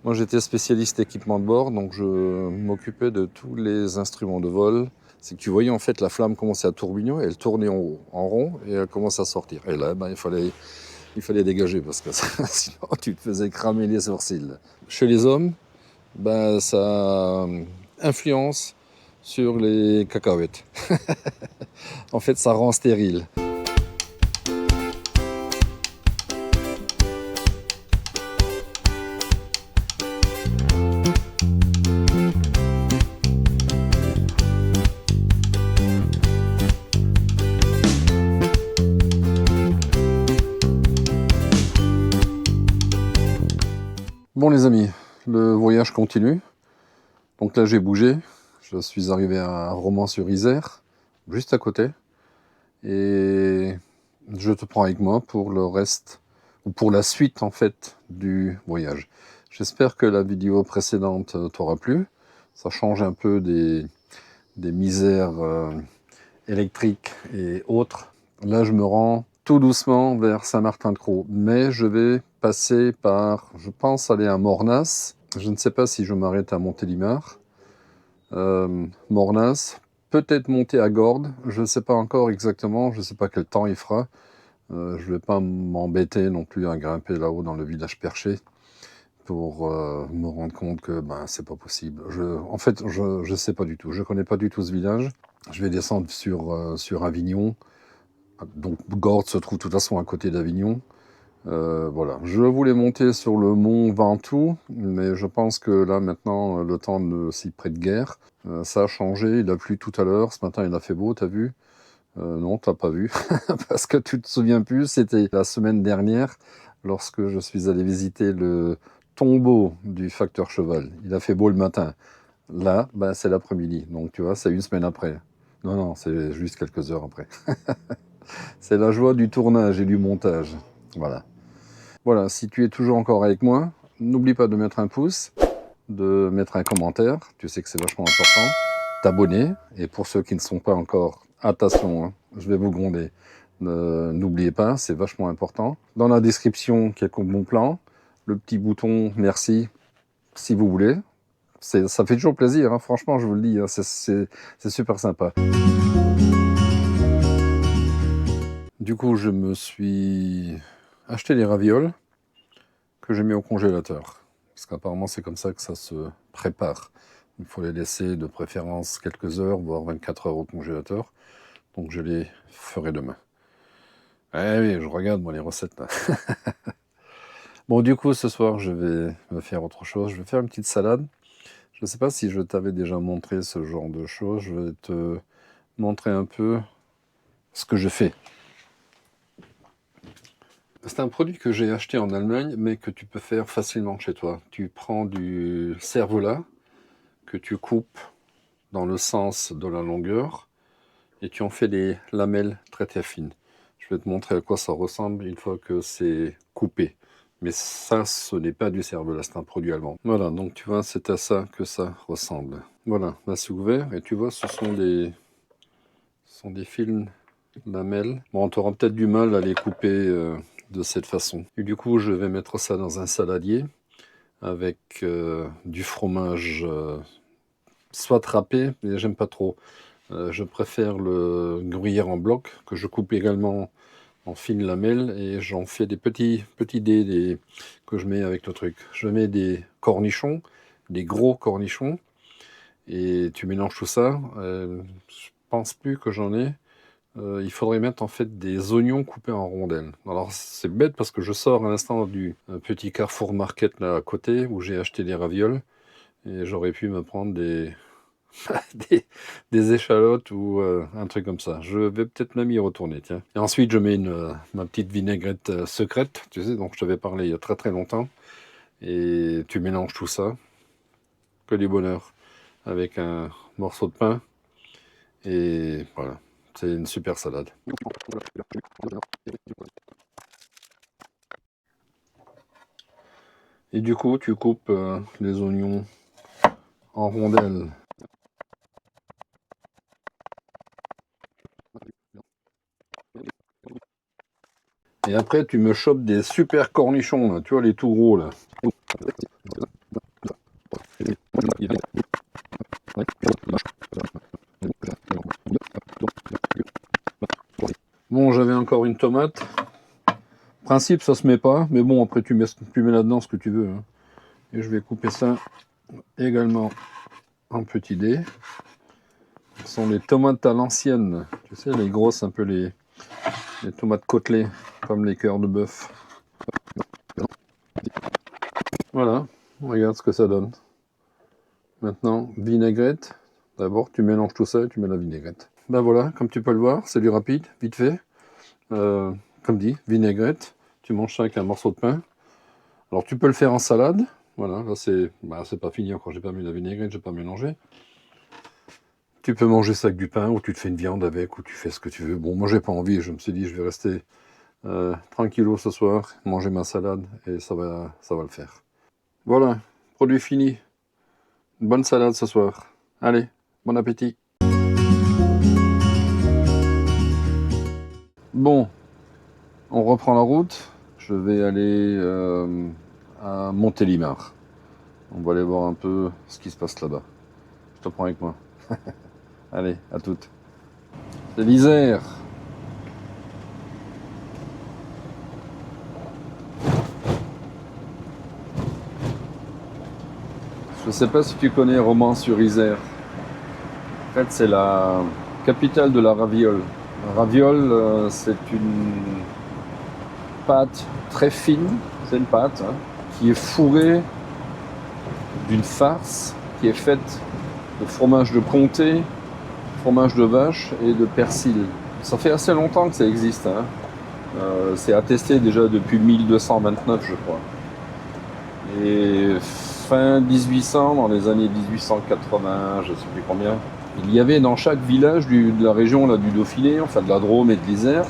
Moi, j'étais spécialiste équipement de bord, donc je m'occupais de tous les instruments de vol. C'est que tu voyais en fait la flamme commencer à tourbillon, elle tournait en haut, en rond, et elle commence à sortir. Et là, ben, il fallait dégager parce que sinon tu te faisais cramer les sourcils. Chez les hommes, ben, ça influence sur les cacahuètes. En fait, ça rend stérile. Bon les amis, le voyage continue. Donc là j'ai bougé, je suis arrivé à Romans-sur-Isère, juste à côté. Et je te prends avec moi pour le reste, ou pour la suite en fait du voyage. J'espère que la vidéo précédente t'aura plu. Ça change un peu des misères électriques et autres. Là je me rends tout doucement vers Saint-Martin-de-Crau. Mais je vais passer par, je pense aller à Mornas. Je ne sais pas si je m'arrête à Montélimar. Mornas, peut-être monter à Gordes, je ne sais pas encore exactement, je ne sais pas quel temps il fera. Je ne vais pas m'embêter non plus à grimper là-haut dans le village perché pour me rendre compte que ben, c'est pas possible. En fait, je ne sais pas du tout, je ne connais pas du tout ce village. Je vais descendre sur Avignon, donc Gordes se trouve de toute façon à côté d'Avignon. Voilà, je voulais monter sur le mont Ventoux, mais je pense que là maintenant le temps ne s'y prête guère. Ça a changé, il a plu tout à l'heure, ce matin il a fait beau, t'as vu? Non, t'as pas vu, parce que tu te souviens plus, c'était la semaine dernière, lorsque je suis allé visiter le tombeau du facteur cheval. Il a fait beau le matin. Là, ben, c'est l'après-midi, donc tu vois, c'est une semaine après. Non, non, c'est juste quelques heures après. C'est la joie du tournage et du montage. Voilà. Voilà, si tu es toujours encore avec moi, n'oublie pas de mettre un pouce, de mettre un commentaire, tu sais que c'est vachement important, t'abonner, et pour ceux qui ne sont pas encore, attention, hein, je vais vous gronder, n'oubliez pas, c'est vachement important. Dans la description, quelques bons plans, le petit bouton merci, si vous voulez, ça fait toujours plaisir, hein, franchement, je vous le dis, hein, c'est super sympa. Du coup, je me suis acheté des ravioles que j'ai mis au congélateur. Parce qu'apparemment, c'est comme ça que ça se prépare. Il faut les laisser de préférence quelques heures, voire 24 heures au congélateur. Donc, je les ferai demain. Eh oui, je regarde, moi, les recettes, là. Bon, du coup, ce soir, je vais me faire autre chose. Je vais faire une petite salade. Je ne sais pas si je t'avais déjà montré ce genre de choses. Je vais te montrer un peu ce que je fais. C'est un produit que j'ai acheté en Allemagne, mais que tu peux faire facilement chez toi. Tu prends du cervelas que tu coupes dans le sens de la longueur et tu en fais des lamelles très très fines. Je vais te montrer à quoi ça ressemble une fois que c'est coupé. Mais ça, ce n'est pas du cervelas, c'est un produit allemand. Voilà, donc tu vois, c'est à ça que ça ressemble. Voilà, là c'est ouvert et tu vois, ce sont des fines lamelles. Bon, tu auras peut-être du mal à les couper de cette façon. Et du coup, je vais mettre ça dans un saladier avec du fromage soit râpé, mais j'aime pas trop. Je préfère le gruyère en bloc, que je coupe également en fines lamelles, et j'en fais des petits dés que je mets avec le truc. Je mets des cornichons, des gros cornichons, et tu mélanges tout ça. Je pense plus que j'en ai. Il faudrait mettre en fait des oignons coupés en rondelles. Alors c'est bête parce que je sors à l'instant du petit Carrefour Market là à côté où j'ai acheté des ravioles et j'aurais pu me prendre des, des échalotes ou un truc comme ça. Je vais peut-être même y retourner, tiens. Et ensuite je mets ma petite vinaigrette secrète, tu sais, dont je t'avais parlé il y a très très longtemps. Et tu mélanges tout ça, que du bonheur, avec un morceau de pain. Et voilà. C'est une super salade. Et du coup, tu coupes les oignons en rondelles. Et après, tu me chopes des super cornichons, là. Tu vois, les tout gros, là. encore une tomate. Principe, ça se met pas, mais bon, après tu mets là-dedans ce que tu veux. Hein. Et je vais couper ça également en petits dés. Ce sont les tomates à l'ancienne. Tu sais, les grosses, un peu les tomates côtelées, comme les cœurs de bœuf. Voilà, regarde ce que ça donne. Maintenant, vinaigrette. D'abord, tu mélanges tout ça et tu mets la vinaigrette. Ben voilà, comme tu peux le voir, c'est du rapide, vite fait. Comme dit, vinaigrette. Tu manges ça avec un morceau de pain. Alors, tu peux le faire en salade. Voilà, là, c'est pas fini encore. J'ai pas mis la vinaigrette, j'ai pas mélangé. Tu peux manger ça avec du pain, ou tu te fais une viande avec, ou tu fais ce que tu veux. Bon, moi, j'ai pas envie. Je me suis dit, je vais rester tranquillo ce soir, manger ma salade, et ça va le faire. Voilà, produit fini. Une bonne salade ce soir. Allez, bon appétit. Bon, on reprend la route. Je vais aller à Montélimar. On va aller voir un peu ce qui se passe là-bas. Je te prends avec moi. Allez, à toutes. C'est l'Isère. Je ne sais pas si tu connais Romans-sur-Isère. En fait, c'est la capitale de la raviole. La raviole, c'est une pâte très fine. C'est une pâte qui est fourrée d'une farce qui est faite de fromage de comté, fromage de vache et de persil. Ça fait assez longtemps que ça existe. C'est attesté déjà depuis 1229, je crois. Et fin 1800, dans les années 1880, je ne sais plus combien, il y avait dans chaque village de la région là, du Dauphiné, enfin de la Drôme et de l'Isère,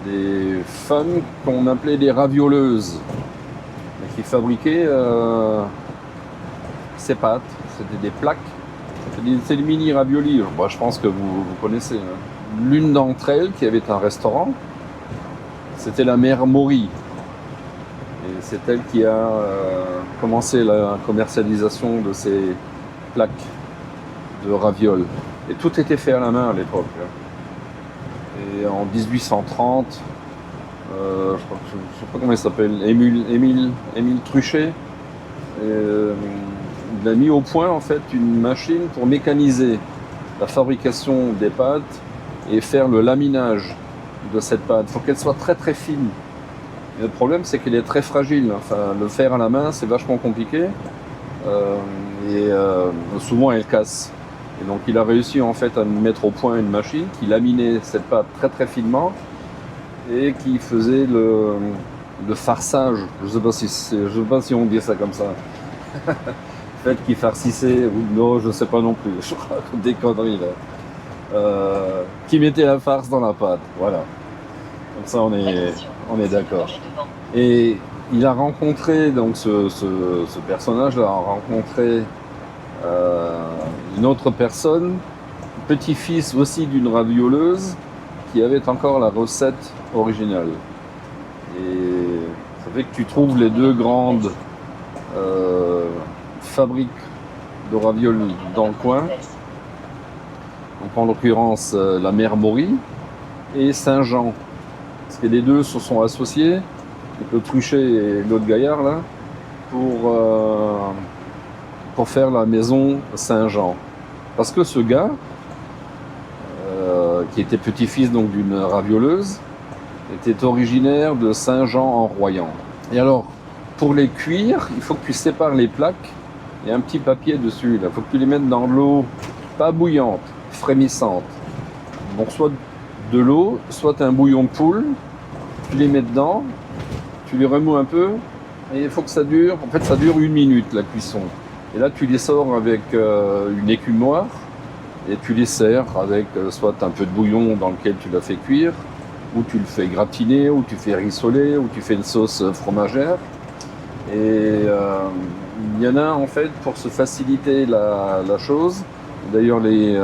des femmes qu'on appelait des ravioleuses, qui fabriquaient ces pâtes. C'était des plaques. C'est des mini raviolis. Bon, je pense que vous connaissez. Hein. L'une d'entre elles, qui avait un restaurant, c'était la mère Maury. Et c'est elle qui a commencé la commercialisation de ces plaques de ravioles. Et tout était fait à la main à l'époque. Et en 1830, je ne sais pas comment il s'appelle, Émile Truchet, il a mis au point en fait une machine pour mécaniser la fabrication des pâtes et faire le laminage de cette pâte. Il faut qu'elle soit très très fine. Et le problème, c'est qu'elle est très fragile. Enfin, le faire à la main, c'est vachement compliqué. Souvent, elle casse. Et donc, il a réussi en fait à mettre au point une machine qui laminait cette pâte très très finement et qui faisait le farçage. Je ne sais pas si on dit ça comme ça. Le fait qu'il farcissait, ou non, je ne sais pas non plus. Je raconte des conneries là. Qui mettait la farce dans la pâte. Voilà. Comme ça, on est d'accord. Et il a rencontré, donc ce personnage-là a rencontré une autre personne, petit-fils aussi d'une ravioleuse, qui avait encore la recette originale. Et ça fait que tu trouves les deux grandes fabriques de ravioles dans le coin. Donc en l'occurrence la mère Maury et Saint-Jean. Parce que les deux se sont associés, le Truchet et l'autre gaillard là, pour faire la maison Saint-Jean. Parce que ce gars, qui était petit-fils donc d'une ravioleuse, était originaire de Saint-Jean-en-Royans. Et alors, pour les cuire, il faut que tu sépares les plaques. Il y a un petit papier dessus. Il faut que tu les mettes dans de l'eau, pas bouillante, frémissante. Donc soit de l'eau, soit un bouillon de poule. Tu les mets dedans, tu les remous un peu, et il faut que ça dure. En fait, ça dure 1 minute la cuisson. Et là, tu les sors avec une écume noire. Et tu les sers avec soit un peu de bouillon dans lequel tu l'as fait cuire, ou tu le fais gratiner, ou tu fais rissoler, ou tu fais une sauce fromagère. Et il y en a en fait pour se faciliter la chose. D'ailleurs les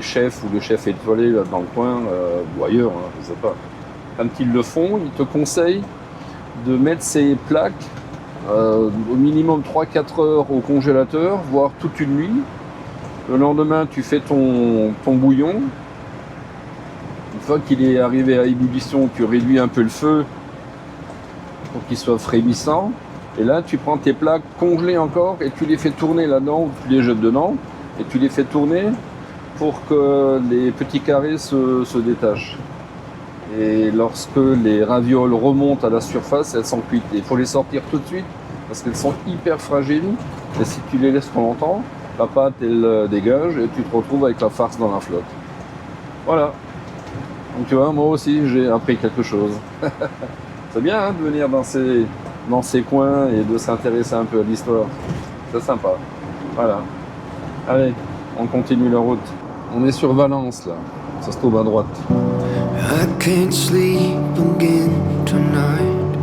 chefs ou le chef étoilé là, dans le coin, ou ailleurs, hein, je ne sais pas, quand ils le font, ils te conseillent de mettre ces plaques au minimum 3-4 heures au congélateur, voire toute une nuit. Le lendemain, tu fais ton bouillon. Une fois qu'il est arrivé à ébullition, tu réduis un peu le feu pour qu'il soit frémissant. Et là, tu prends tes plats congelés encore et tu les fais tourner là-dedans, ou tu les jettes dedans, et tu les fais tourner pour que les petits carrés se détachent. Et lorsque les ravioles remontent à la surface, elles sont cuites. Il faut les sortir tout de suite parce qu'elles sont hyper fragiles. Et si tu les laisses trop longtemps, la pâte elle dégage et tu te retrouves avec la farce dans la flotte. Voilà. Donc tu vois, moi aussi j'ai appris quelque chose. C'est bien hein, de venir dans ces coins et de s'intéresser un peu à l'histoire. C'est sympa. Voilà. Allez, on continue la route. On est sur Valence là. Ça se trouve à droite. I can't sleep again tonight.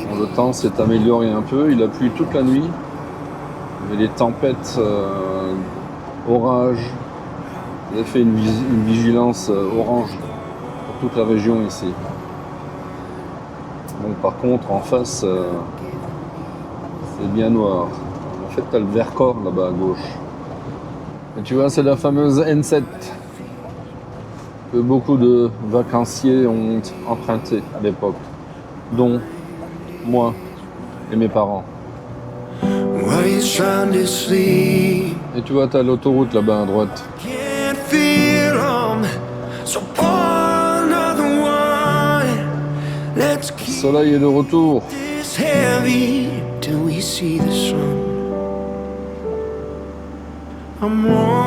Bon, le temps s'est amélioré un peu. Il a plu toute la nuit. Il y avait des tempêtes, orages. Il a fait une vigilance orange pour toute la région ici. Bon, par contre, en face, c'est bien noir. En fait, tu as le Vercors là-bas à gauche. Et tu vois, c'est la fameuse N7 que beaucoup de vacanciers ont emprunté à l'époque, dont moi et mes parents. While you're trying to sleep, Et tu vois, tu as l'autoroute là-bas à droite. can't feel 'em. So pour another one. Let's Le keep soleil est de retour. this heavy till we see the sun. I'm always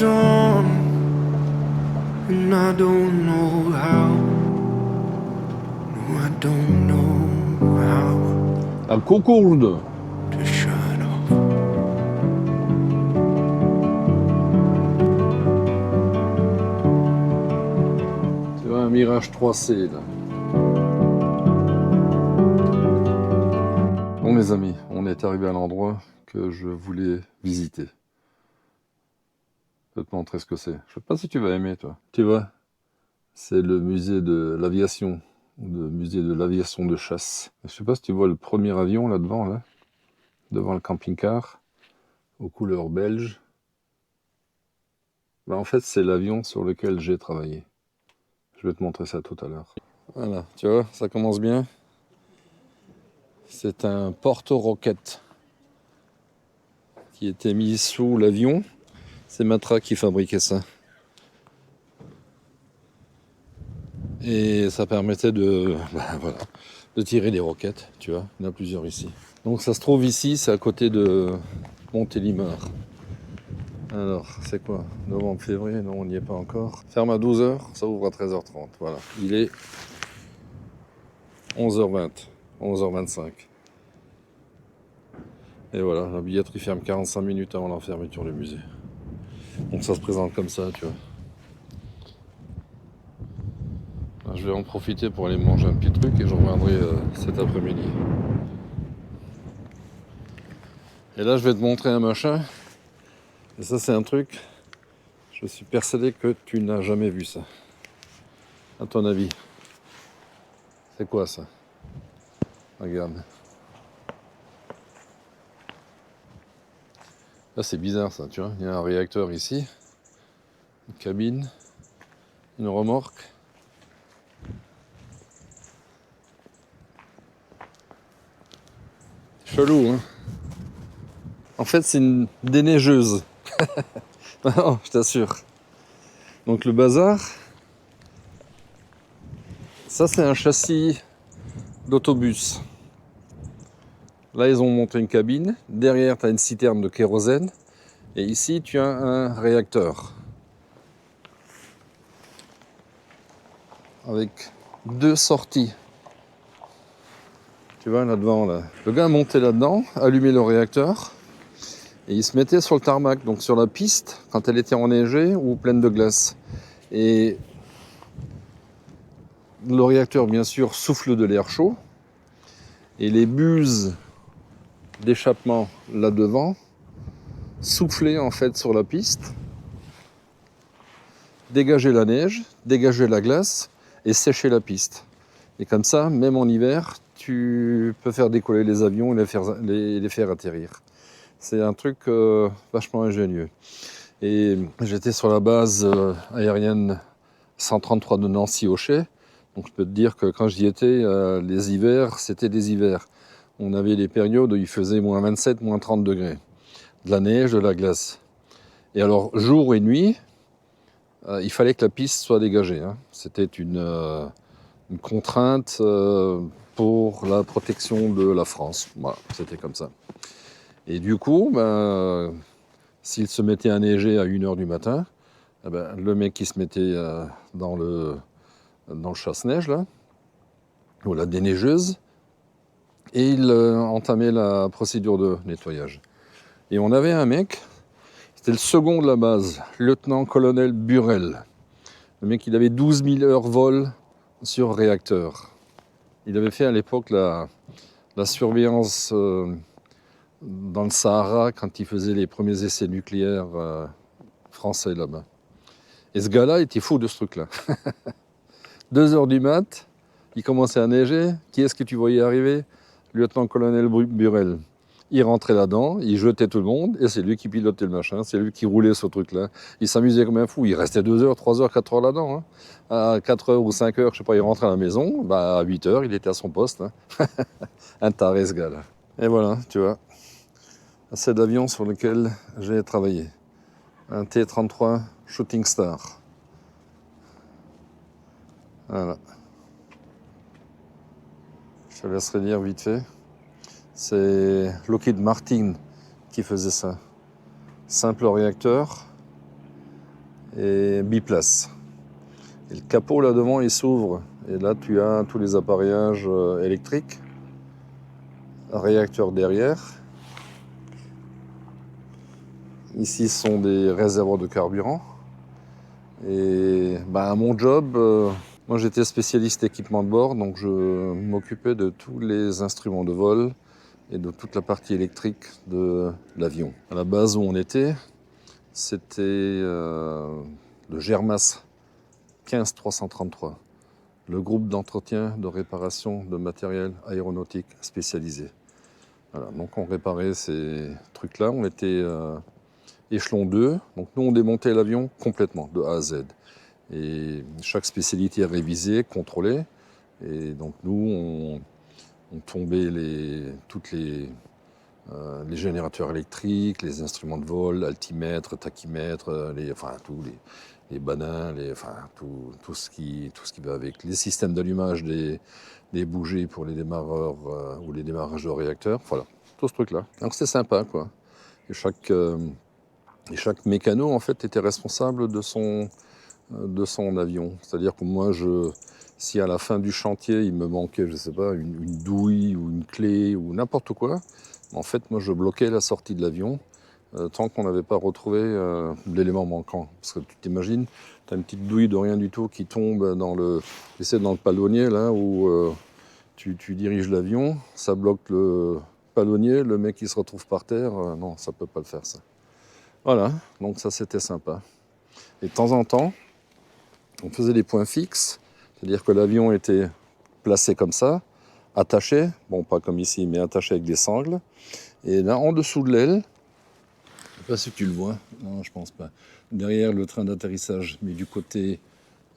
on, and I don't know how. No, I don't know how La Concorde. to shut off. Tu vois, un Mirage 3C là. Bon mes amis, on est arrivé à l'endroit que je voulais visiter. Je vais te montrer ce que c'est. Je sais pas si tu vas aimer toi. Tu vois, c'est le musée de l'aviation, ou le musée de l'aviation de chasse. Je sais pas si tu vois le premier avion là devant, là, devant le camping-car, aux couleurs belges. Ben, en fait, c'est l'avion sur lequel j'ai travaillé. Je vais te montrer ça tout à l'heure. Voilà, tu vois, ça commence bien. C'est un porte-roquette qui était mis sous l'avion. C'est Matra qui fabriquait ça. Et ça permettait de tirer des roquettes, tu vois. Il y en a plusieurs ici. Donc ça se trouve ici, c'est à côté de Montélimar. Alors, c'est quoi? Novembre, février? Non, on n'y est pas encore. Ferme à 12h, ça ouvre à 13h30. Voilà. Il est 11h20, 11h25. Et voilà, la billetterie ferme 45 minutes avant la fermeture du musée. Donc ça se présente comme ça, tu vois. Je vais en profiter pour aller manger un petit truc et je reviendrai cet après-midi. Et là, je vais te montrer un machin. Et ça, c'est un truc, je suis persuadé que tu n'as jamais vu ça. À ton avis, c'est quoi ça? Regarde. Là, c'est bizarre ça, tu vois. Il y a un réacteur ici, une cabine, une remorque. Chelou, hein? En fait, c'est une déneigeuse. Non, je t'assure. Donc le bazar, ça c'est un châssis d'autobus. Là, ils ont monté une cabine. Derrière, tu as une citerne de kérosène. Et ici, tu as un réacteur. Avec deux sorties. Tu vois, là devant, là. Le gars montait là-dedans, allumait le réacteur. Et il se mettait sur le tarmac, donc sur la piste, quand elle était enneigée ou pleine de glace. Et le réacteur, bien sûr, souffle de l'air chaud. Et les buses d'échappement là devant soufflaient en fait sur la piste, dégager la neige, dégager la glace et sécher la piste. Et comme ça, même en hiver, tu peux faire décoller les avions et les faire atterrir. C'est un truc vachement ingénieux. Et j'étais sur la base aérienne 133 de Nancy-Auchet. Donc je peux te dire que quand j'y étais, les hivers, c'était des hivers. On avait des périodes où il faisait moins 27, moins 30 degrés. De la neige, de la glace. Et alors, jour et nuit, il fallait que la piste soit dégagée. Hein. C'était une contrainte pour la protection de la France. Voilà, c'était comme ça. Et du coup, s'il se mettait à neiger à 1h du matin, le mec qui se mettait dans le chasse-neige, là, ou la déneigeuse, et il entamait la procédure de nettoyage. Et on avait un mec, c'était le second de la base, lieutenant-colonel Burel. Le mec, il avait 12 000 heures vol sur réacteur. Il avait fait à l'époque la surveillance dans le Sahara quand il faisait les premiers essais nucléaires français là-bas. Et ce gars-là était fou de ce truc-là. 2h du mat, il commençait à neiger. Qui est-ce que tu voyais arriver? Lieutenant-colonel Burel. Il rentrait là-dedans, il jetait tout le monde, et c'est lui qui pilotait le machin, c'est lui qui roulait ce truc-là. Il s'amusait comme un fou, il restait 2h, 3h, 4h là-dedans. Hein. À 4h ou 5h, je sais pas, il rentrait à la maison, à 8h, il était à son poste. Hein. Un taré ce gars-là. Et voilà, tu vois, c'est l'avion sur lequel j'ai travaillé. Un T-33 Shooting Star. Voilà. Je te laisserai lire vite fait. C'est Lockheed Martin qui faisait ça. Simple réacteur et biplace. Et le capot là devant il s'ouvre. Et là tu as tous les appareillages électriques. Un réacteur derrière. Ici ce sont des réservoirs de carburant. Et mon job, moi j'étais spécialiste équipement de bord, donc je m'occupais de tous les instruments de vol et de toute la partie électrique de l'avion. À la base où on était, c'était le Germas 15333, le groupe d'entretien de réparation de matériel aéronautique spécialisé. Voilà, donc on réparait ces trucs-là, on était échelon 2, donc nous on démontait l'avion complètement, de A à Z. Et chaque spécialité est révisée, contrôlée, et donc nous on tombait toutes les générateurs électriques, les instruments de vol, altimètres, tachymètres, tous les banins, tout ce qui va avec. Les systèmes d'allumage des bougies pour les démarreurs ou les démarrages de réacteurs, voilà, tout ce truc-là. Donc c'était sympa, quoi. Et chaque mécano, en fait, était responsable de son avion. C'est-à-dire que moi, si à la fin du chantier, il me manquait, je sais pas, une douille ou une clé ou n'importe quoi, en fait, moi, je bloquais la sortie de l'avion tant qu'on n'avait pas retrouvé l'élément manquant. Parce que tu t'imagines, tu as une petite douille de rien du tout qui tombe dans le palonnier, là, où tu diriges l'avion, ça bloque le palonnier, le mec, il se retrouve par terre. Non, ça peut pas le faire, ça. Voilà, donc ça, c'était sympa. Et de temps en temps, on faisait des points fixes, c'est-à-dire que l'avion était placé comme ça, attaché, bon pas comme ici, mais attaché avec des sangles. Et là, en dessous de l'aile, je ne sais pas si tu le vois, non je pense pas, derrière le train d'atterrissage, mais du côté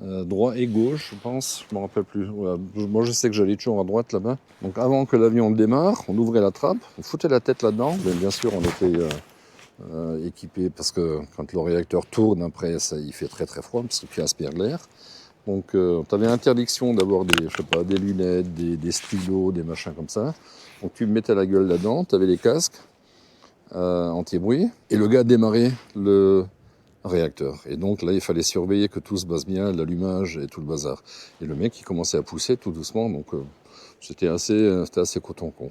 droit et gauche, je pense, je ne me rappelle plus. Voilà. Moi je sais que j'allais toujours à droite là-bas. Donc avant que l'avion démarre, on ouvrait la trappe, on foutait la tête là-dedans, mais bien sûr on était équipé parce que quand le réacteur tourne après il fait très très froid parce que tu aspires l'air. Donc tu avais interdiction d'avoir des lunettes, des stylos, des machins comme ça. Donc tu mettais la gueule là-dedans, tu avais les casques anti-bruit et le gars démarrait le réacteur. Et donc là il fallait surveiller que tout se passe bien, l'allumage et tout le bazar. Et le mec il commençait à pousser tout doucement, donc c'était assez coton-con.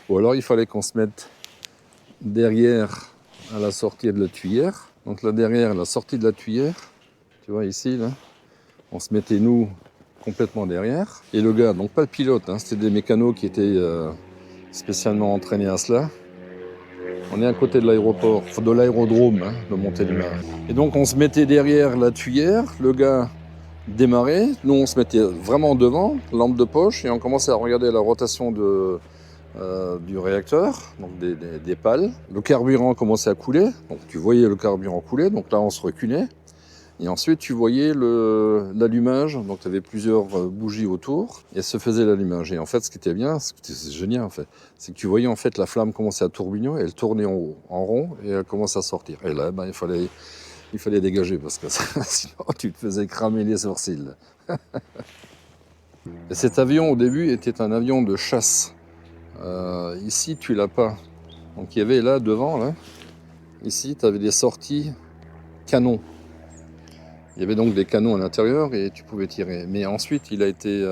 Ou alors il fallait qu'on se mette derrière à la sortie de la tuyère. Donc là derrière la sortie de la tuyère, tu vois ici là, on se mettait nous complètement derrière. Et le gars, donc pas le pilote, hein, c'était des mécanos qui étaient spécialement entraînés à cela. On est à côté de l'aéroport, de l'aérodrome hein, de Montélimar. Et donc on se mettait derrière la tuyère, le gars démarrait, nous on se mettait vraiment devant, lampe de poche, et on commençait à regarder la rotation du réacteur, donc des pales. Le carburant commençait à couler, donc tu voyais le carburant couler, donc là on se reculait. Et ensuite tu voyais l'allumage, donc tu avais plusieurs bougies autour, et se faisait l'allumage. Et en fait ce qui était bien, c'est génial en fait, c'est que tu voyais en fait la flamme commencer à tourbillonner, elle tournait en haut, en rond, et elle commençait à sortir. Et là, ben, il fallait dégager, parce que sinon tu te faisais cramer les sourcils. Et cet avion au début était un avion de chasse. Ici, tu l'as pas. Donc il y avait là devant, là, ici, tu avais des sorties canons. Il y avait donc des canons à l'intérieur et tu pouvais tirer. Mais ensuite, il a été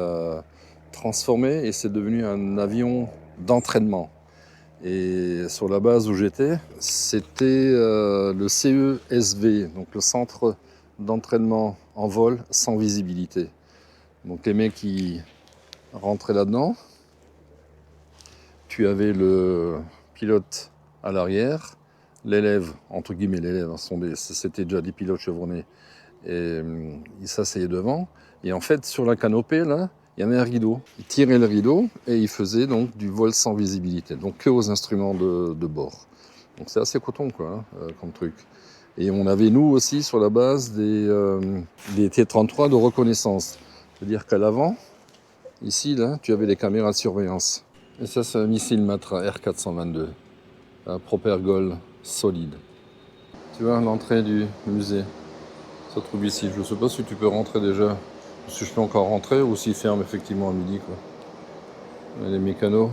transformé et c'est devenu un avion d'entraînement. Et sur la base où j'étais, c'était le CESV, donc le centre d'entraînement en vol sans visibilité. Donc les mecs qui rentraient là-dedans. Tu avais le pilote à l'arrière, l'élève, entre guillemets l'élève, c'était déjà des pilotes chevronnés, et il s'asseyait devant. Et en fait, sur la canopée, là, il y avait un rideau. Il tirait le rideau et il faisait donc du vol sans visibilité, donc que aux instruments de bord. Donc c'est assez coton, quoi, comme truc. Et on avait, nous aussi, sur la base des T-33 de reconnaissance. C'est-à-dire qu'à l'avant, ici, là, tu avais des caméras de surveillance. Et ça, c'est un missile Matra R422, un Propergol solide. Tu vois, l'entrée du musée, ça se trouve ici. Je ne sais pas si tu peux rentrer déjà, si je peux encore rentrer ou s'il ferme effectivement à midi, quoi. Les mécanos,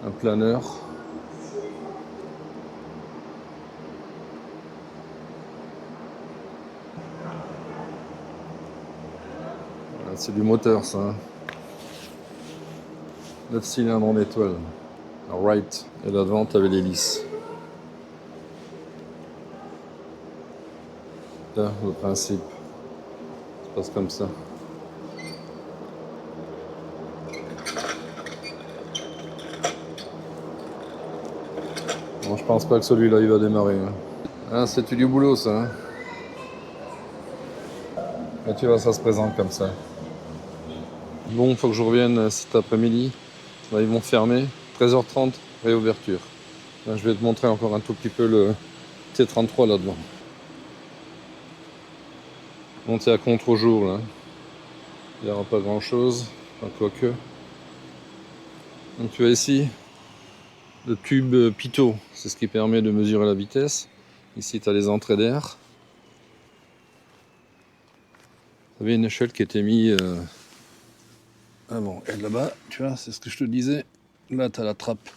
un planeur. Voilà, c'est du moteur, ça. Hein. 9 cylindres en étoile. Right. Et là devant, tu avais l'hélice. Là, le principe. Ça se passe comme ça. Bon, je pense pas que celui-là, il va démarrer. Hein. Ah, c'est du boulot, ça. Hein. Et tu vois, ça se présente comme ça. Bon, il faut que je revienne cet après-midi. Là, ils vont fermer. 13h30, réouverture. Là, je vais te montrer encore un tout petit peu le T-33 là-devant. Bon, c'est à contre-jour, là. Il n'y aura pas grand-chose. Enfin, quoique. Donc, tu as ici le tube pitot. C'est ce qui permet de mesurer la vitesse. Ici, tu as les entrées d'air. Il y avait une échelle qui était mise... Ah bon, et là-bas, tu vois, c'est ce que je te disais. Là, tu as la trappe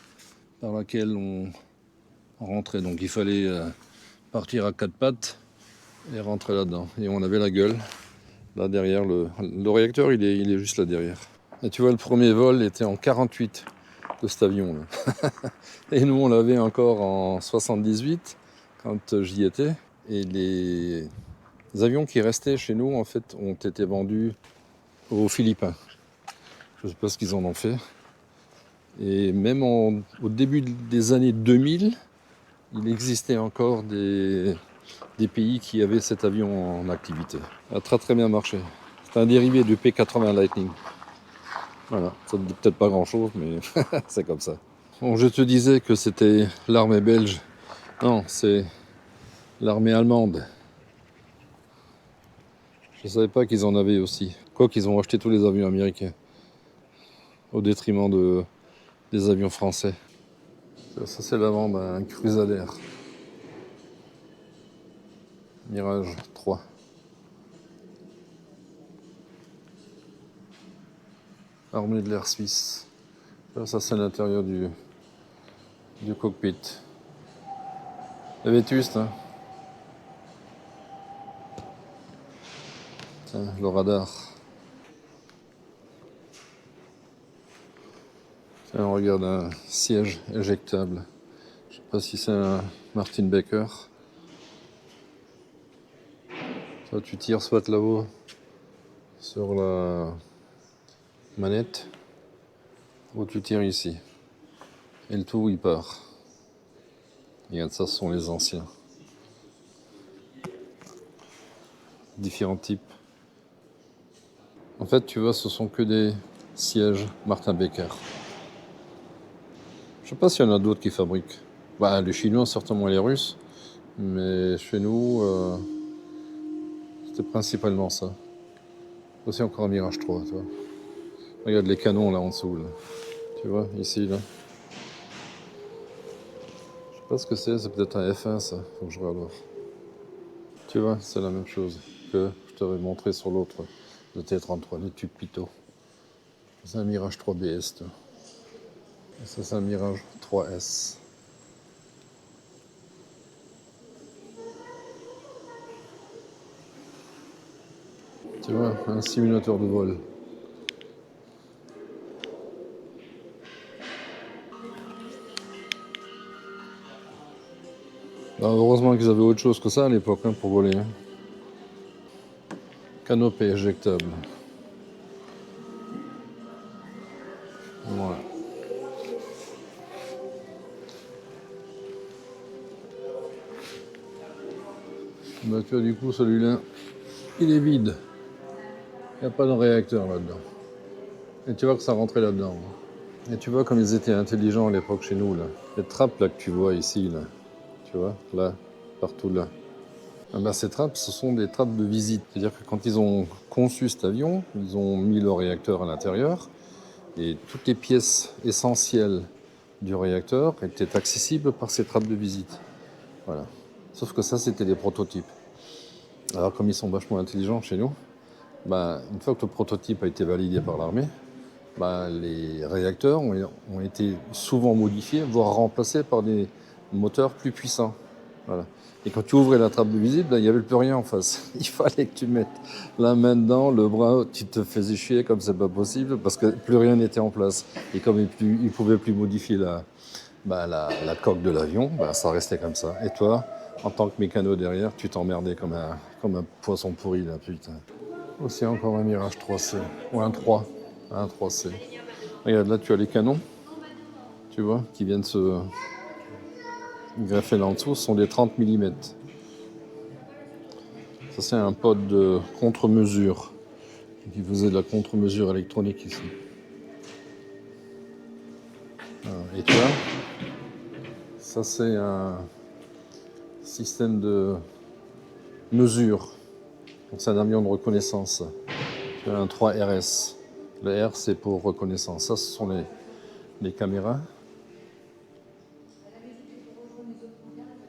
par laquelle on rentrait. Donc, il fallait partir à quatre pattes et rentrer là-dedans. Et on avait la gueule. Là, derrière, le réacteur, il est juste là derrière. Et tu vois, le premier vol était en 48 de cet avion. Là. Et nous, on l'avait encore en 78, quand j'y étais. Et les avions qui restaient chez nous, en fait, ont été vendus aux Philippins. Je ne sais pas ce qu'ils en ont fait. Et même au début des années 2000, il existait encore des pays qui avaient cet avion en activité. Ça a très très bien marché. C'est un dérivé du P-80 Lightning. Voilà, ça ne dit peut-être pas grand-chose, mais c'est comme ça. Bon, je te disais que c'était l'armée belge. Non, c'est l'armée allemande. Je ne savais pas qu'ils en avaient aussi. Quoi qu'ils ont acheté tous les avions américains. Au détriment des avions français. Ça c'est l'avant d'un Crusader. Mirage 3. Armée de l'air suisse. Ça c'est l'intérieur du cockpit. C'est vétuste, hein. Tiens, le radar. Tiens, on regarde un siège éjectable. Je sais pas si c'est un Martin Baker. Soit tu tires soit là-haut sur la manette, ou tu tires ici. Et le tout, il part. Regarde, ça, ce sont les anciens. Différents types. En fait, tu vois, ce sont que des Siège Martin Becker. Je sais pas s'il y en a d'autres qui fabriquent. Bah, les Chinois, certainement les Russes. Mais chez nous, c'était principalement ça. Aussi encore un Mirage 3, tu vois. Regarde les canons là en dessous, là. Tu vois, ici, là. Je sais pas ce que c'est peut-être un F1, ça. Faut que je regarde voir. Tu vois, c'est la même chose que je t'avais montré sur l'autre, le T33, les tubes Pitot. C'est un Mirage 3 BS, tu vois. Et ça, c'est un Mirage 3S. Tu vois, un simulateur de vol. Alors, heureusement qu'ils avaient autre chose que ça à l'époque hein, pour voler. Hein. Canopée éjectable. Voilà. Bah, tu vois, du coup, celui-là, il est vide. Il n'y a pas de réacteur là-dedans. Et tu vois que ça rentrait là-dedans. Hein. Et tu vois comme ils étaient intelligents à l'époque chez nous. Là. Les trappes là, que tu vois ici, là. Tu vois, là, partout là. Ah bah, ces trappes, ce sont des trappes de visite. C'est-à-dire que quand ils ont conçu cet avion, ils ont mis le réacteur à l'intérieur et toutes les pièces essentielles du réacteur étaient accessibles par ces trappes de visite. Voilà. Sauf que ça, c'était des prototypes. Alors, comme ils sont vachement intelligents chez nous, bah, une fois que le prototype a été validé par l'armée, bah, les réacteurs ont été souvent modifiés, voire remplacés par des moteurs plus puissants. Voilà. Et quand tu ouvrais la trappe de visite, ben, il n'y avait plus rien en face. Il fallait que tu mettes la main dedans, le bras, tu te faisais chier comme c'est pas possible parce que plus rien n'était en place. Et comme ils ne pouvaient plus modifier la coque de l'avion, ben, ça restait comme ça. Et toi, en tant que mécano derrière, tu t'emmerdais comme un poisson pourri là, putain. Aussi encore un Mirage 3C, ou un 3, un 3C. Regarde, là tu as les canons, tu vois, qui viennent se greffer là en dessous, ce sont des 30 mm. Ça, c'est un pod de contre-mesure qui faisait de la contre-mesure électronique ici. Et tu vois, ça, c'est un système de mesure. Donc, c'est un avion de reconnaissance. Tu as un 3RS. Le R, c'est pour reconnaissance. Ça, ce sont les caméras.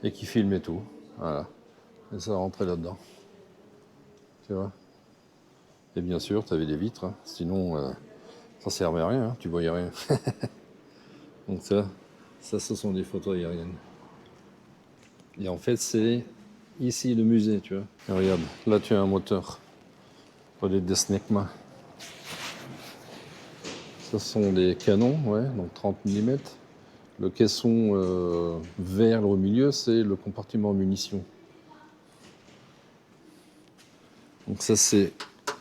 Et qui filment et tout. Voilà. Et ça rentrait là-dedans. Tu vois. Et bien sûr, tu avais des vitres. Hein. Sinon, ça servait à rien. Hein. Tu voyais rien. Donc ça, ce sont des photos aériennes. Et en fait, c'est ici le musée, tu vois. Et regarde, là tu as un moteur pour les Desnecma. Ce sont des canons, ouais, donc 30 mm. Le caisson vert au milieu, c'est le compartiment munitions. Donc ça, c'est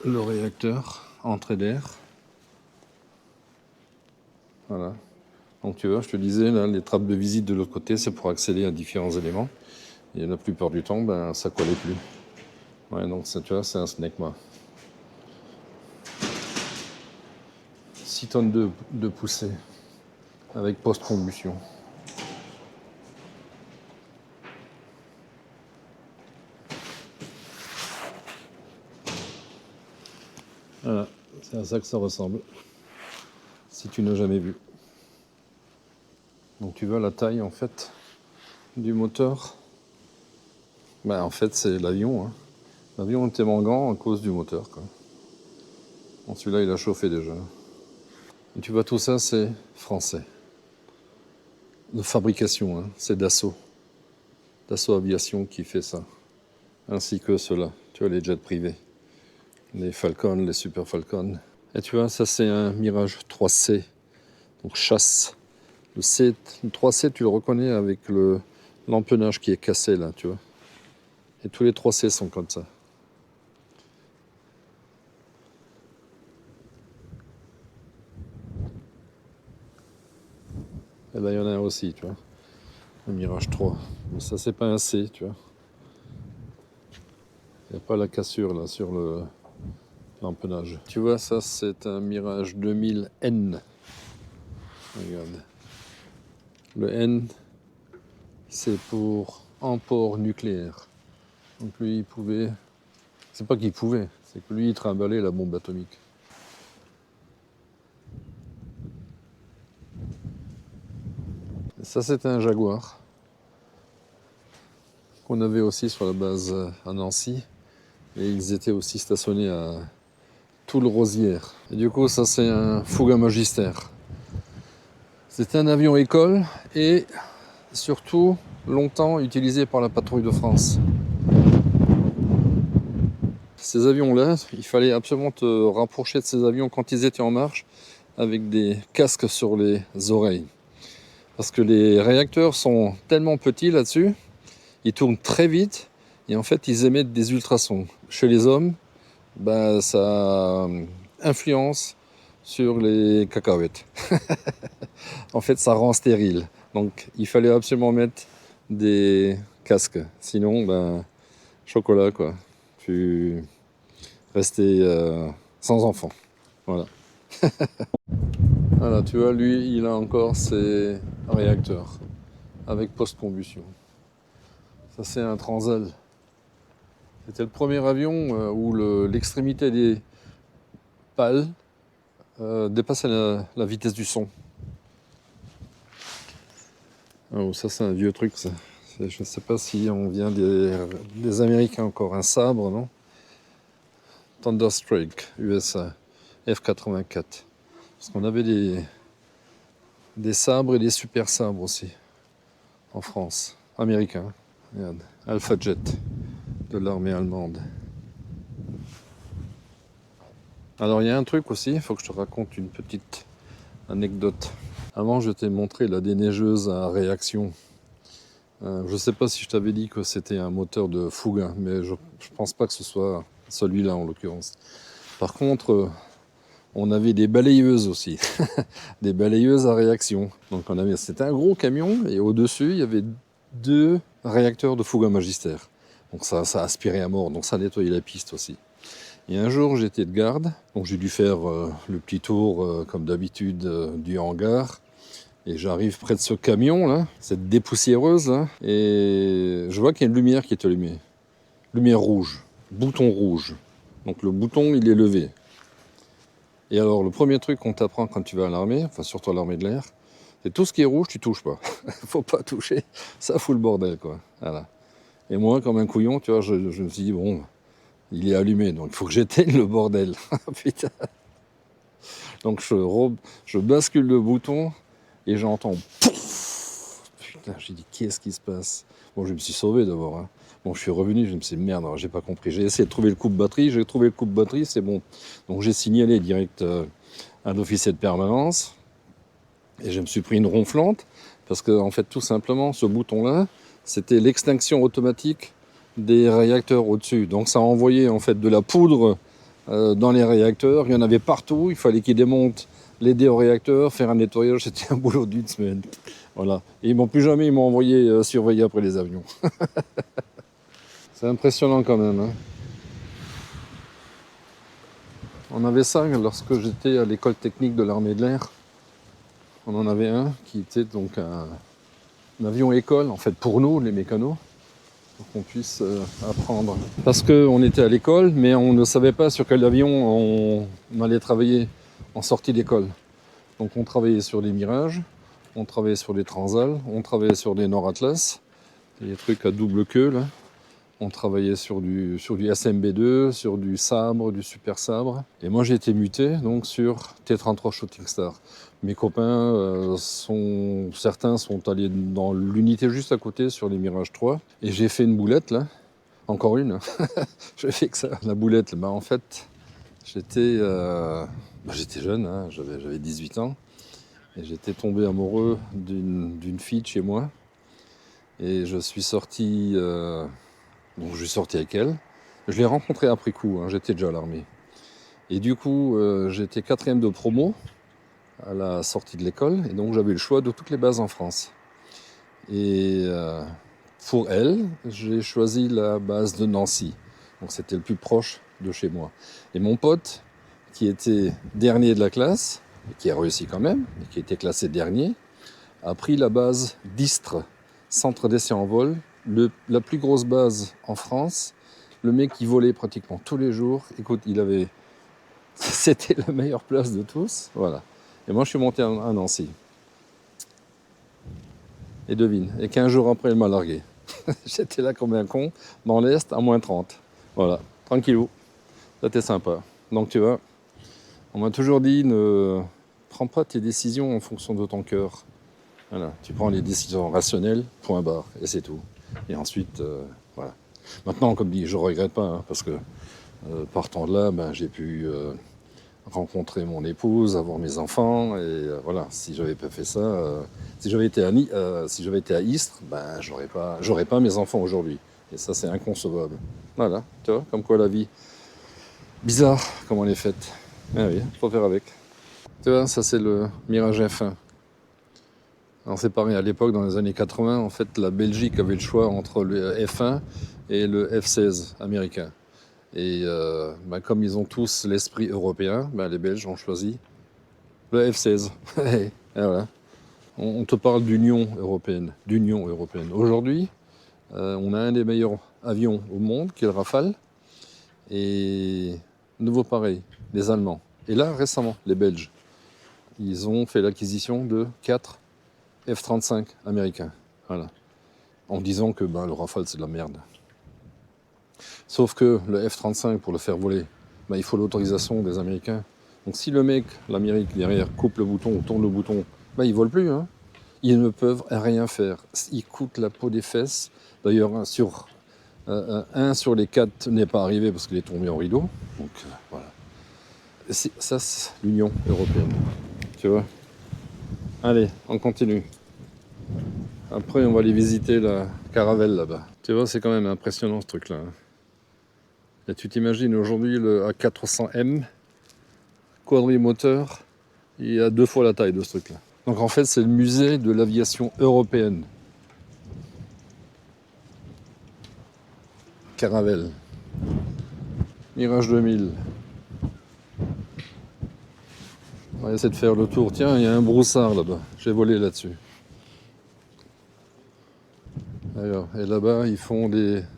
le réacteur, entrée d'air. Voilà. Donc tu vois, je te disais, là, les trappes de visite de l'autre côté, c'est pour accéder à différents éléments. Et la plupart du temps, ben, ça collait plus. Ouais, donc ça, tu vois, c'est un Snecma. 6 tonnes de poussée avec post-combustion. Voilà, c'est à ça que ça ressemble. Si tu n'as jamais vu. Donc tu vois la taille en fait du moteur. Ben, en fait c'est l'avion. Hein. L'avion est tellement grand à cause du moteur. Quoi. Bon, celui-là il a chauffé déjà. Et tu vois tout ça c'est français. De fabrication, hein. C'est Dassault. Dassault Aviation qui fait ça. Ainsi que ceux-là. Tu vois les jets privés. Les Falcon, les Super Falcon. Et tu vois ça c'est un Mirage 3C. Donc chasse. Le 3C, tu le reconnais avec l'empennage qui est cassé là, tu vois. Et tous les 3C sont comme ça. Et ben il y en a un aussi, tu vois. Le Mirage 3. Mais ça, c'est pas un C, tu vois. Il n'y a pas la cassure là sur l'empennage. Tu vois, ça c'est un Mirage 2000N. Regarde. Le N, c'est pour emport nucléaire. Donc lui, il pouvait... C'est pas qu'il pouvait, c'est que lui, il trimballait la bombe atomique. Et ça, c'était un Jaguar qu'on avait aussi sur la base à Nancy. Et ils étaient aussi stationnés à Toul-Rosières. Et du coup, ça, c'est un Fouga Magister. C'était un avion école et surtout longtemps utilisé par la patrouille de France. Ces avions-là, il fallait absolument te rapprocher de ces avions quand ils étaient en marche avec des casques sur les oreilles. Parce que les réacteurs sont tellement petits là-dessus, ils tournent très vite et en fait ils émettent des ultrasons. Chez les hommes, bah, ça influence sur les cacahuètes. En fait, ça rend stérile. Donc il fallait absolument mettre des casques. Sinon, ben, chocolat quoi. Tu restais sans enfant. Voilà. Voilà, tu vois, lui, il a encore ses réacteurs avec post-combustion. Ça, c'est un Transal. C'était le premier avion où l'extrémité des pales dépassait la vitesse du son. Oh, ça, c'est un vieux truc, ça. Je ne sais pas si on vient des Américains encore. Un sabre, non? Thunderstrike, USA, F-84. Parce qu'on avait des sabres et des super sabres aussi, en France. Américains. Regarde, Alpha Jet, de l'armée allemande. Alors il y a un truc aussi, il faut que je te raconte une petite anecdote. Avant, je t'ai montré la déneigeuse à réaction. Je ne sais pas si je t'avais dit que c'était un moteur de Fouga, mais je ne pense pas que ce soit celui-là en l'occurrence. Par contre, on avait des balayeuses aussi, des balayeuses à réaction. Donc c'était un gros camion et au-dessus, il y avait 2 réacteurs de Fouga Magister. Donc ça aspirait à mort, donc ça nettoyait la piste aussi. Et un jour, j'étais de garde, donc j'ai dû faire le petit tour, comme d'habitude, du hangar. Et j'arrive près de ce camion, là, cette dépoussiéreuse, là, et je vois qu'il y a une lumière qui est allumée. Lumière rouge, bouton rouge. Donc le bouton, il est levé. Et alors, le premier truc qu'on t'apprend quand tu vas à l'armée, enfin surtout à l'armée de l'air, c'est tout ce qui est rouge, tu touches pas. Faut pas toucher, ça fout le bordel, quoi. Voilà. Et moi, comme un couillon, tu vois, je me suis dit, bon, il est allumé, donc il faut que j'éteigne le bordel. Putain. Donc je bascule le bouton et j'entends pouf. Putain, j'ai dit, qu'est-ce qui se passe? Bon, je me suis sauvé d'abord. Hein. Bon, je suis revenu, je me suis dit, merde, j'ai pas compris. J'ai essayé de trouver le coupe-batterie, j'ai trouvé le coupe-batterie, c'est bon. Donc j'ai signalé direct à l'officier de permanence et je me suis pris une ronflante parce que, en fait, tout simplement, ce bouton-là, c'était l'extinction automatique des réacteurs au-dessus. Donc ça a envoyé en fait de la poudre dans les réacteurs. Il y en avait partout. Il fallait qu'ils démontent les déréacteurs, faire un nettoyage. C'était un boulot d'une semaine. Voilà. Et ils m'ont plus jamais envoyé surveiller après les avions. C'est impressionnant quand même. Hein. On avait ça lorsque j'étais à l'école technique de l'armée de l'air. On en avait un qui était donc un avion école, en fait pour nous, les mécanos. Pour qu'on puisse apprendre. Parce qu'on était à l'école, mais on ne savait pas sur quel avion on allait travailler en sortie d'école. Donc on travaillait sur les Mirages, on travaillait sur les Transal, on travaillait sur des Nord Atlas, des trucs à double queue là. On travaillait sur du SMB2, sur du sabre, du super sabre. Et moi j'ai été muté donc sur T-33 Shooting Star. Mes copains, certains sont allés dans l'unité juste à côté sur les Mirage 3. Et j'ai fait une boulette là, encore une. J'ai fait que ça, la boulette. Bah, en fait, j'étais jeune, hein, j'avais 18 ans. Et j'étais tombé amoureux d'une fille de chez moi. Et je suis sorti... Donc je suis sorti avec elle. Je l'ai rencontrée après coup, hein, j'étais déjà à l'armée. Et du coup, j'étais 4e de promo à la sortie de l'école. Et donc j'avais le choix de toutes les bases en France. Et pour elle, j'ai choisi la base de Nancy. Donc c'était le plus proche de chez moi. Et mon pote, qui était dernier de la classe, et qui a réussi quand même, et qui était classé dernier, a pris la base d'Istres, centre d'essai en vol, la plus grosse base en France. Le mec, il volait pratiquement tous les jours. Écoute, c'était la meilleure place de tous. Voilà. Et moi, je suis monté à Nancy. Et devine, et 15 jours après, il m'a largué. J'étais là comme un con, dans l'Est, à -30. Voilà, tranquillou. C'était sympa. Donc tu vois, on m'a toujours dit, ne prends pas tes décisions en fonction de ton cœur. Voilà, tu prends les décisions rationnelles, point barre, et c'est tout. Et ensuite, voilà. Maintenant, comme dit, je ne regrette pas, hein, parce que partant de là, ben, j'ai pu rencontrer mon épouse, avoir mes enfants, et voilà, si j'avais pas fait ça, si j'avais été à Istres, ben, j'aurais pas mes enfants aujourd'hui. Et ça, c'est inconcevable. Voilà, tu vois, comme quoi la vie, bizarre, comment elle est faite. Ah oui, faut faire avec. Tu vois, ça c'est le Mirage F1. Alors c'est pareil, à l'époque, dans les années 80, en fait, la Belgique avait le choix entre le F1 et le F16 américain. Et ben, comme ils ont tous l'esprit européen, ben, les Belges ont choisi le F16. Et voilà. On te parle d'Union européenne. D'Union européenne. Aujourd'hui, on a un des meilleurs avions au monde, qui est le Rafale. Et nouveau pareil, les Allemands. Et là, récemment, les Belges. Ils ont fait l'acquisition de 4 F-35 américains. Voilà. En disant que ben, le Rafale, c'est de la merde. Sauf que le F-35, pour le faire voler, ben, il faut l'autorisation des Américains. Donc si le mec, l'Amérique, derrière, coupe le bouton ou tourne le bouton, ben, ils ne volent plus. Hein. Ils ne peuvent rien faire. Ils coûtent la peau des fesses. D'ailleurs, un sur les 4 n'est pas arrivé parce qu'il est tombé en rideau. Donc voilà. Ça, c'est l'Union européenne. Tu vois. Allez, on continue. Après, on va aller visiter la Caravelle là-bas. Tu vois, c'est quand même impressionnant ce truc-là. Et tu t'imagines aujourd'hui le A400M, quadrimoteur, il a 2 fois la taille de ce truc-là. Donc en fait, c'est le musée de l'aviation européenne. Caravelle. Mirage 2000. On va essayer de faire le tour. Tiens, il y a un broussard là-bas. J'ai volé là-dessus. Alors, et là-bas, ils font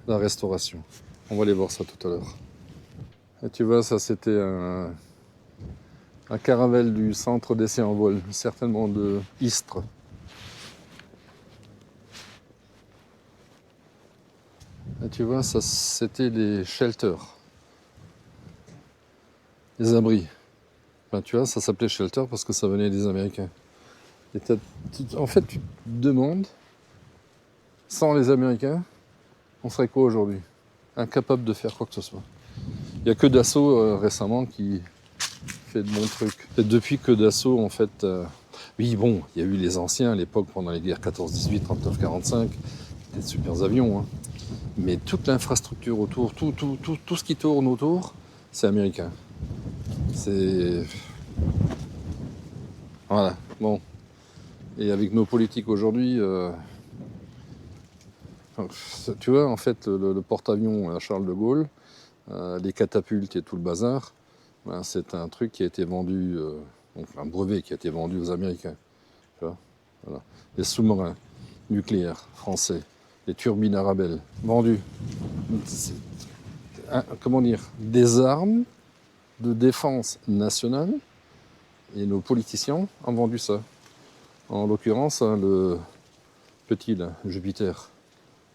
la restauration. On va aller voir ça tout à l'heure. Et tu vois, ça c'était un Caravelle du centre d'essai en vol, certainement de Istres. Et tu vois, ça c'était les shelters, les abris. Enfin, tu vois, ça s'appelait shelter parce que ça venait des Américains. Et en fait, tu te demandes, sans les Américains, on serait quoi aujourd'hui? Incapable de faire quoi que ce soit. Il n'y a que Dassault récemment qui fait de bons trucs. Et depuis que Dassault, en fait, oui, bon, il y a eu les anciens à l'époque pendant les guerres 14-18, 39-45, des super avions, hein. Mais toute l'infrastructure autour, tout ce qui tourne autour, c'est américain. C'est. Voilà, bon. Et avec nos politiques aujourd'hui, tu vois, en fait, le porte-avions à Charles de Gaulle, les catapultes et tout le bazar, ben, c'est un truc qui a été vendu, donc un brevet qui a été vendu aux Américains. Tu vois, voilà. Les sous-marins nucléaires français, les turbines Arabelle, vendus. Comment dire, des armes de défense nationale, et nos politiciens ont vendu ça. En l'occurrence, hein, le petit là, Jupiter,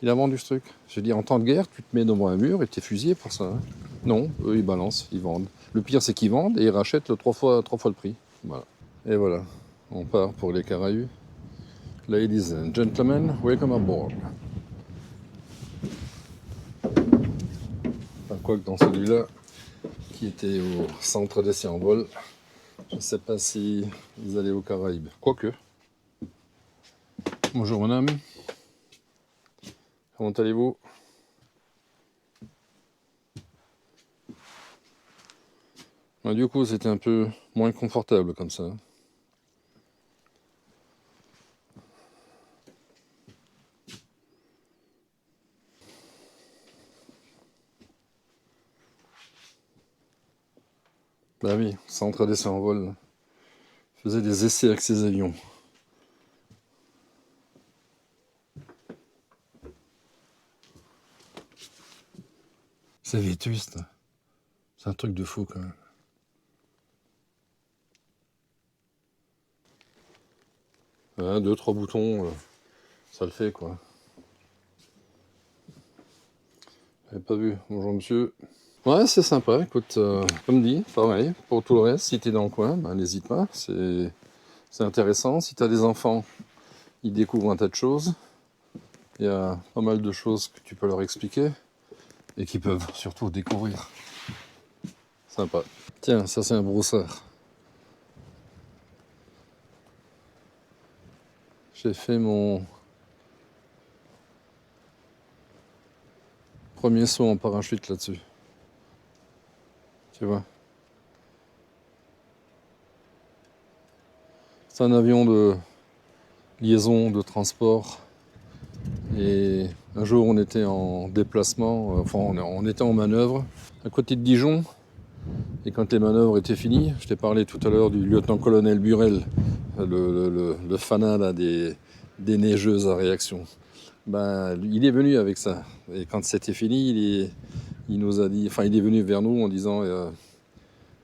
il a vendu ce truc. J'ai dit, en temps de guerre, tu te mets devant un mur et tu es fusillé pour ça. Hein. Non, eux ils balancent, ils vendent. Le pire c'est qu'ils vendent et ils rachètent le 3 fois le prix. Voilà. Et voilà, on part pour les Caraïbes. Ladies and gentlemen, welcome aboard. Enfin, quoi que dans celui-là, qui était au centre d'essai en vol, je ne sais pas si ils allaient aux Caraïbes. Quoique. Bonjour mon âme. Comment allez-vous? Du coup, c'était un peu moins confortable comme ça. Bah oui, Centre d'essai en vol. Faisait des essais avec ses avions. C'est vétuste. C'est un truc de fou quand même. Ouais, 2-3 boutons, ça le fait quoi. J'avais pas vu. Bonjour monsieur. Ouais, c'est sympa. Écoute, comme dit, pareil. Pour tout le reste, si t'es dans le coin, bah, n'hésite pas. C'est intéressant. Si t'as des enfants, ils découvrent un tas de choses. Il y a pas mal de choses que tu peux leur expliquer et qu'ils peuvent surtout découvrir. Sympa. Tiens, ça c'est un brossard. J'ai fait mon premier saut en parachute là-dessus. Tu vois. C'est un avion de liaison, de transport. Et un jour, on était en déplacement, enfin, on était en manœuvre à côté de Dijon. Et quand les manœuvres étaient finies, je t'ai parlé tout à l'heure du lieutenant-colonel Burel, le fanat là, des neigeuses à réaction. Ben, il est venu avec ça. Et quand c'était fini, il nous a dit, enfin, il est venu vers nous en disant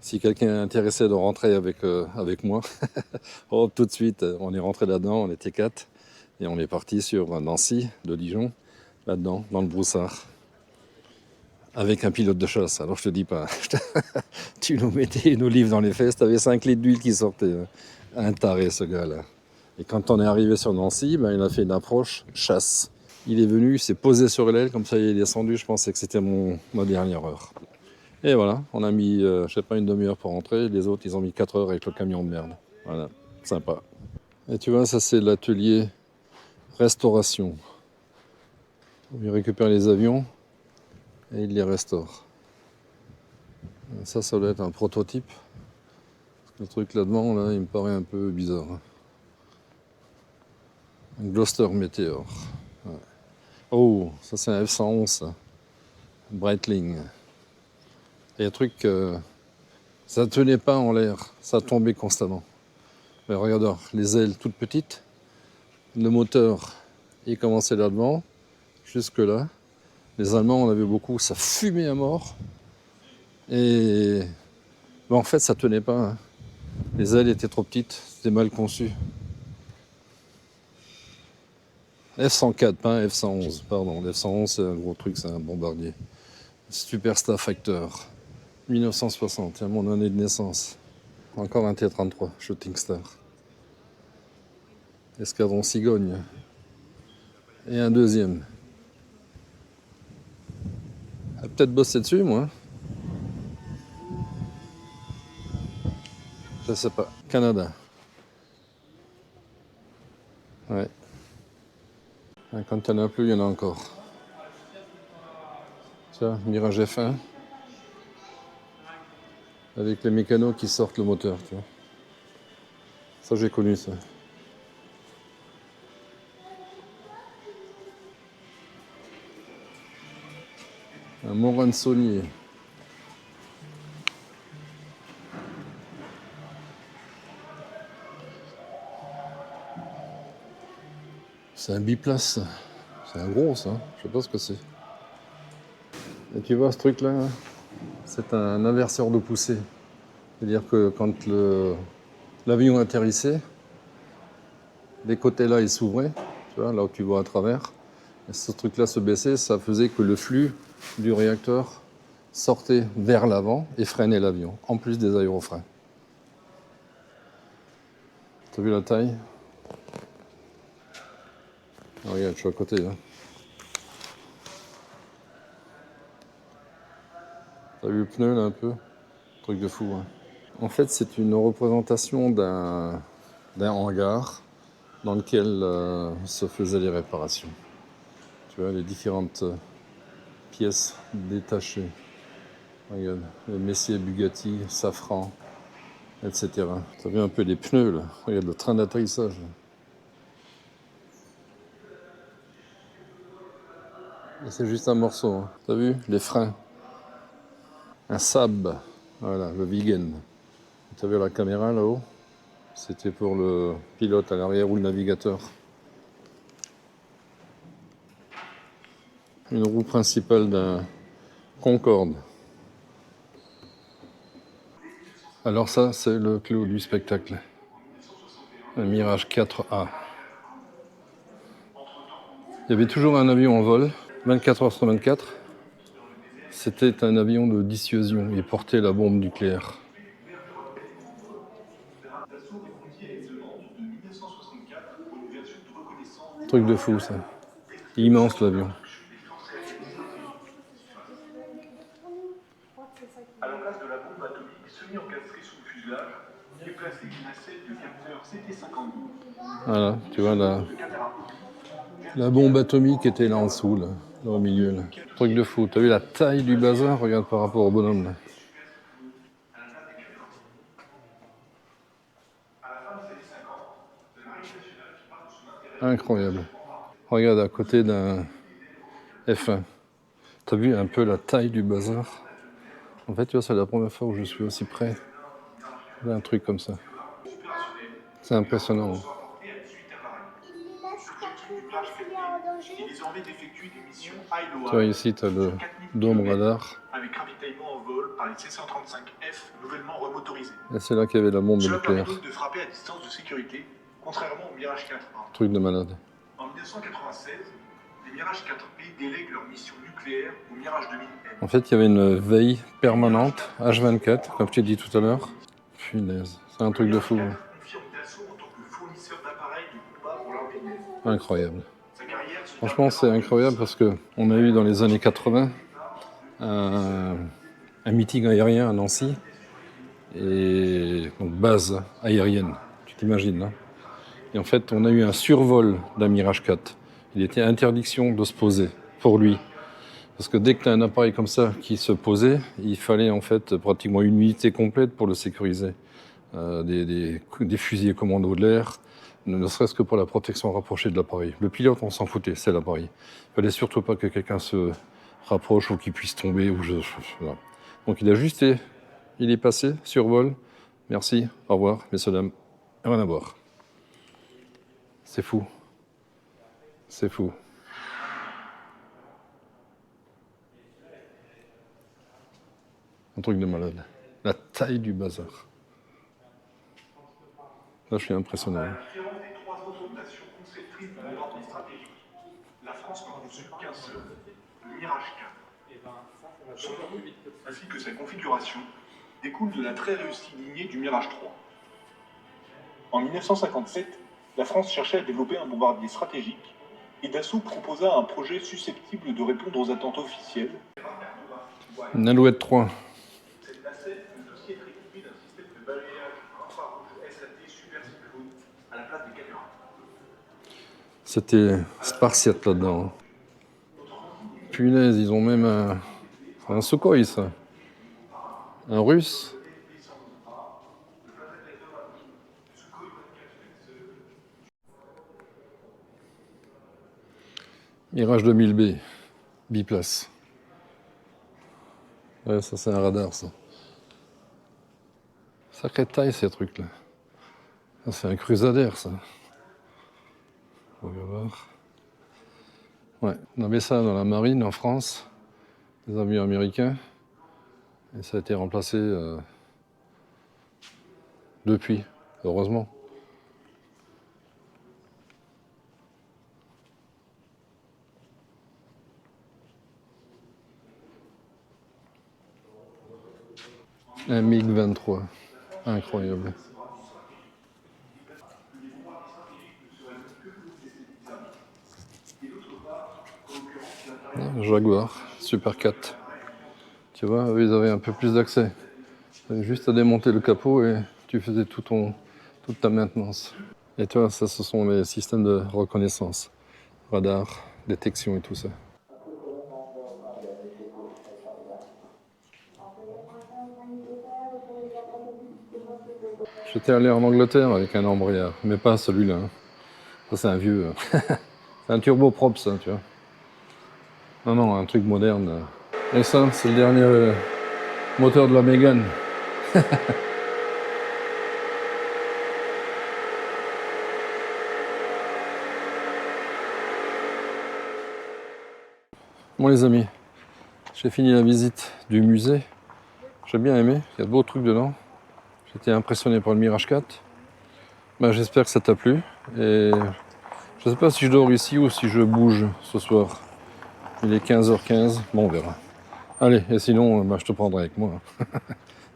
si quelqu'un est intéressé de rentrer avec moi, oh, tout de suite, on est rentré là-dedans, on était 4. Et on est parti sur Nancy, de Dijon, là-dedans, dans le broussard, avec un pilote de chasse. Alors je te dis pas, tu nous mettais une olive dans les fesses, t'avais 5 litres d'huile qui sortaient. Un taré ce gars-là. Et quand on est arrivé sur Nancy, ben, il a fait une approche chasse. Il est venu, il s'est posé sur l'aile, comme ça il est descendu, je pensais que c'était ma dernière heure. Et voilà, on a mis, je sais pas, une demi-heure pour rentrer, les autres ils ont mis 4 heures avec le camion de merde. Voilà, sympa. Et tu vois, ça c'est l'atelier restauration. Il récupère les avions et il les restaure. Ça doit être un prototype. Le truc là-devant, là, il me paraît un peu bizarre. Un Gloster Meteor. Ouais. Oh, ça c'est un F-111, ça. Breitling. Et un truc, ça tenait pas en l'air, ça tombait constamment. Mais regarde, les ailes toutes petites, le moteur, il commençait là-devant, jusque là. Les Allemands, on avait beaucoup, ça fumait à mort. Et ben, en fait, ça tenait pas. Hein. Les ailes étaient trop petites, c'était mal conçu. F-104, pas un F-111, pardon. Le F-111, c'est un gros truc, c'est un bombardier. Superstar Factor, 1960, c'est mon année de naissance. Encore un T-33, Shooting Star. Escadron Cigogne. Et un deuxième. A peut-être bossé dessus, moi. Je sais pas. Canada. Ouais. Quand il n'y en a plus, il y en a encore. Tu vois, Mirage F1. Avec les mécanos qui sortent le moteur, tu vois. Ça, j'ai connu ça. Un Moran Saunier. C'est un biplace, ça. C'est un gros, ça. Je sais pas ce que c'est. Et tu vois ce truc-là, hein, c'est un inverseur de poussée. C'est-à-dire que quand l'avion atterrissait, les côtés là, ils s'ouvraient, tu vois, là où tu vois à travers. Et ce truc-là se baissait, ça faisait que le flux du réacteur sortait vers l'avant et freinait l'avion, en plus des aérofreins. T'as vu la taille? Ah, regarde, je suis à côté là. T'as vu le pneu là un peu? Truc de fou. Hein. En fait, c'est une représentation d'un hangar dans lequel se faisaient les réparations. Tu vois, les différentes pièces détachées. Regarde, le Messier Bugatti, Safran, etc. T'as vu un peu les pneus là? Regarde le train d'atterrissage. Et c'est juste un morceau. Hein. T'as vu les freins? Un Saab. Voilà, le Vigen. Tu as vu la caméra là-haut? C'était pour le pilote à l'arrière ou le navigateur. Une roue principale d'un Concorde. Alors ça, c'est le clou du spectacle. Un Mirage 4A. Il y avait toujours un avion en vol, 24 heures sur 24. C'était un avion de dissuasion. Il portait la bombe nucléaire. Truc de fou, ça. Immense, l'avion. À la place de la bombe atomique semi-encastrée sous le fuselage, est placée une nacelle de capteur CT-52. Voilà, tu vois, la bombe atomique était là en dessous, là au milieu. Là. Truc de fou. T'as vu la taille du bazar? Regarde par rapport au bonhomme. Là. Incroyable. Regarde à côté d'un F1. T'as vu un peu la taille du bazar? En fait, tu vois, c'est la première fois où je suis aussi près d'un truc comme ça. C'est impressionnant. Tu vois, ici, tu as le dôme radar. Avec ravitaillement en vol par les C-135F nouvellement remotorisés. Et c'est là qu'il y avait la bombe Cela nucléaire. permet donc de frapper à distance de sécurité, contrairement au Mirage 4A. Truc de malade. En 1996, les Mirage 4B délèguent leur mission nucléaire au Mirage 2000M. En fait, il y avait une veille permanente, H24, comme je t'ai dit tout à l'heure. Punaise, c'est un truc de fou. Confirme Dassault en tant que fournisseur d'appareils de combat pour l'armée de l'air. Incroyable. Sa carrière se Franchement, c'est incroyable parce qu'on a eu dans les années 80 un meeting aérien à Nancy, et donc base aérienne, tu t'imagines, hein. Et en fait, on a eu un survol d'un Mirage 4. Il était interdiction de se poser pour lui. Parce que dès que tu as un appareil comme ça qui se posait, il fallait en fait pratiquement une unité complète pour le sécuriser. Des fusiliers commando de l'air, ne serait-ce que pour la protection rapprochée de l'appareil. Le pilote, on s'en foutait, c'est l'appareil. Il fallait surtout pas que quelqu'un se rapproche ou qu'il puisse tomber. Voilà. Donc il est passé, survol. Merci, au revoir, messieurs, dames. Rien à voir. C'est fou. C'est fou. Un truc de malade. La taille du bazar. Là, je suis impressionné. À la différence des trois autres nations conceptrices de bombardiers stratégiques, la France n'en conçut qu'un seul, le Mirage 4. Son nom, ainsi que sa configuration, découle de la très réussie lignée du Mirage 3. En 1957, la France cherchait à développer un bombardier stratégique et Dassault proposa un projet susceptible de répondre aux attentes officielles. Une Alouette 3. Cette nacelle peut aussi être équipée d'un système de balayage infrarouge SAT Super Cyclone à la place des caméras. C'était spartiate là-dedans. Hein. Punaise, ils ont même un Sukhoi, ça. Un russe. Mirage 2000B, biplace. Ouais, ça c'est un radar, ça. Sacrée taille, ces trucs-là. Ça, c'est un Crusader, ça. On va voir. Ouais, on avait ça dans la marine en France, les avions américains. Et ça a été remplacé depuis, heureusement. Un MiG-23, incroyable. Jaguar, Super 4. Tu vois, eux, ils avaient un peu plus d'accès. Tu avais juste à démonter le capot et tu faisais toute ta maintenance. Et tu vois, ça, ce sont les systèmes de reconnaissance. Radar, détection et tout ça. J'étais allé en Angleterre avec un Embraer, mais pas celui-là. Hein. Ça, c'est un vieux. C'est un turboprop, ça, tu vois. Non, un truc moderne. Et ça, c'est le dernier moteur de la Mégane. Bon les amis, j'ai fini la visite du musée. J'ai bien aimé, il y a de beaux trucs dedans. J'étais impressionné par le Mirage 4. Ben, j'espère que ça t'a plu. Et je ne sais pas si je dors ici ou si je bouge ce soir. Il est 15h15, bon on verra. Allez, et sinon, ben, je te prendrai avec moi.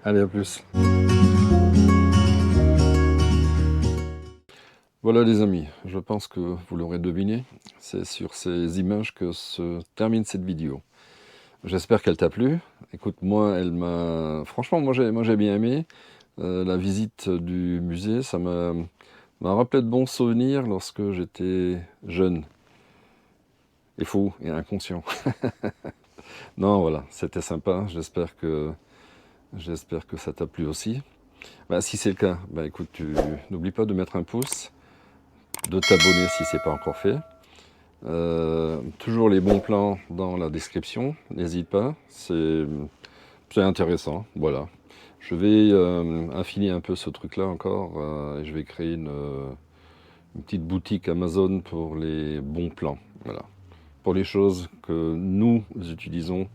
Allez, à plus. Voilà les amis, je pense que vous l'aurez deviné. C'est sur ces images que se termine cette vidéo. J'espère qu'elle t'a plu. Écoute, moi, elle m'a... Franchement, moi j'ai bien aimé. La visite du musée, ça m'a rappelé de bons souvenirs lorsque j'étais jeune. Et fou et inconscient. Non, voilà, c'était sympa. J'espère que ça t'a plu aussi. Bah, si c'est le cas, bah, écoute, tu n'oublie pas de mettre un pouce, de t'abonner si ce n'est pas encore fait. Toujours les bons plans dans la description, n'hésite pas, c'est intéressant, voilà. Je vais affiner un peu ce truc-là encore, et je vais créer une petite boutique Amazon pour les bons plans, voilà. Pour les choses que nous utilisons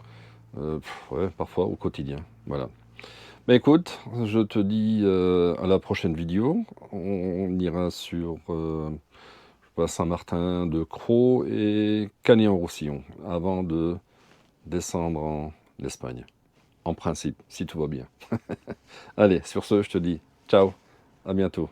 ouais, parfois au quotidien, voilà. Bah écoute, je te dis à la prochaine vidéo, on ira sur... Saint-Martin-de-Crau et Canet-en-Roussillon, avant de descendre en Espagne. En principe, si tout va bien. Allez, sur ce, je te dis ciao, à bientôt.